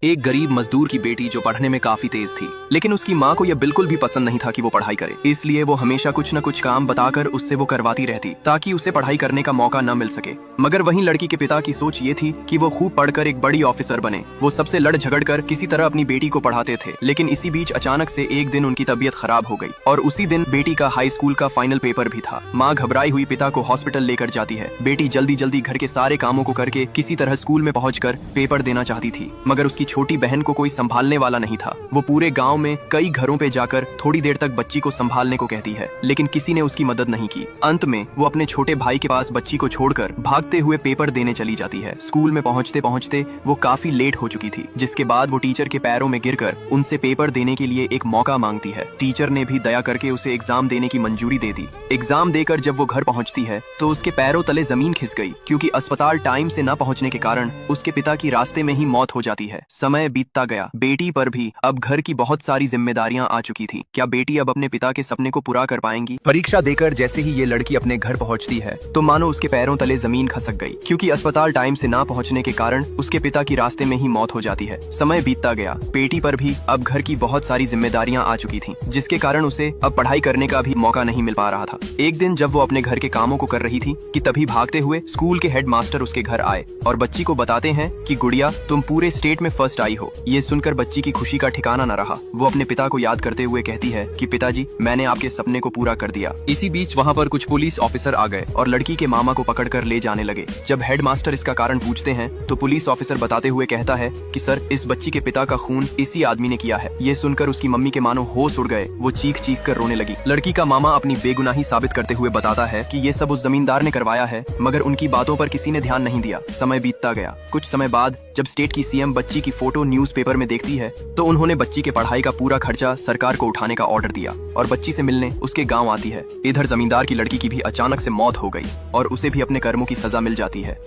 एक गरीब मजदूर की बेटी जो पढ़ने में काफी तेज थी, लेकिन उसकी माँ को यह बिल्कुल भी पसंद नहीं था कि वो पढ़ाई करे। इसलिए वो हमेशा कुछ न कुछ काम बताकर उससे वो करवाती रहती ताकि उसे पढ़ाई करने का मौका न मिल सके। मगर वहीं लड़की के पिता की सोच ये थी कि वो खूब पढ़कर एक बड़ी ऑफिसर बने। वो सबसे लड़ झगड़ कर किसी तरह अपनी बेटी को पढ़ाते थे, लेकिन इसी बीच अचानक से एक दिन उनकी तबीयत खराब हो गई और उसी दिन बेटी का हाई स्कूल का फाइनल पेपर भी था। माँ घबराई हुई पिता को हॉस्पिटल लेकर जाती है। बेटी जल्दी जल्दी घर के सारे कामों को करके किसी तरह स्कूल में पहुंचकर पेपर देना चाहती थी, मगर उसकी छोटी बहन को कोई संभालने वाला नहीं था। वो पूरे गांव में कई घरों पे जाकर थोड़ी देर तक बच्ची को संभालने को कहती है, लेकिन किसी ने उसकी मदद नहीं की। अंत में वो अपने छोटे भाई के पास बच्ची को छोड़कर भागते हुए पेपर देने चली जाती है। स्कूल में पहुंचते पहुंचते वो काफी लेट हो चुकी थी, जिसके बाद वो टीचर के पैरों में गिरकर उनसे पेपर देने के लिए एक मौका मांगती है। टीचर ने भी दया करके उसे एग्जाम देने की मंजूरी दे दी। एग्जाम देकर जब वो घर पहुंचती है तो उसके पैरों तले जमीन खिस गई, क्योंकि अस्पताल टाइम से न पहुंचने के कारण उसके पिता की रास्ते में ही मौत हो जाती है। समय बीतता गया। बेटी पर भी अब घर की बहुत सारी जिम्मेदारियां आ चुकी थी। क्या बेटी अब अपने पिता के सपने को पूरा कर पाएंगी? परीक्षा देकर जैसे ही ये लड़की अपने घर पहुंचती है तो मानो उसके पैरों तले जमीन खसक गई, क्योंकि अस्पताल टाइम से ना पहुंचने के कारण उसके पिता की रास्ते में ही मौत हो जाती है। समय बीतता गया। बेटी पर भी अब घर की बहुत सारी जिम्मेदारियां आ चुकी थी, जिसके कारण उसे अब पढ़ाई करने का भी मौका नहीं मिल पा रहा था। एक दिन जब वो अपने घर के कामों को कर रही थी कि तभी भागते हुए स्कूल के हेडमास्टर उसके घर आए और बच्ची को बताते हैं कि गुड़िया, तुम पूरे स्टेट में फर्स्ट आई हो। ये सुनकर बच्ची की खुशी का ठिकाना न रहा। वो अपने पिता को याद करते हुए कहती है कि पिताजी, मैंने आपके सपने को पूरा कर दिया। इसी बीच वहाँ पर कुछ पुलिस ऑफिसर आ गए और लड़की के मामा को पकड़कर ले जाने लगे। जब हेडमास्टर इसका कारण पूछते हैं तो पुलिस ऑफिसर बताते हुए कहता है कि सर, इस बच्ची के पिता का खून इसी आदमी ने किया है। ये सुनकर उसकी मम्मी के मानो होश उड़ गए। वो चीख चीख कर रोने लगी। लड़की का मामा अपनी बेगुनाही साबित करते हुए बताता है कि ये सब उस जमींदार ने करवाया है, मगर उनकी बातों पर किसी ने ध्यान नहीं दिया। समय बीतता गया। कुछ समय बाद जब स्टेट की सीएम बच्ची की फोटो न्यूज़पेपर में देखती है तो उन्होंने बच्ची के पढ़ाई का पूरा खर्चा सरकार को उठाने का ऑर्डर दिया और बच्ची से मिलने उसके गांव आती है। इधर जमींदार की लड़की की भी अचानक से मौत हो गई और उसे भी अपने कर्मों की सजा मिल जाती है।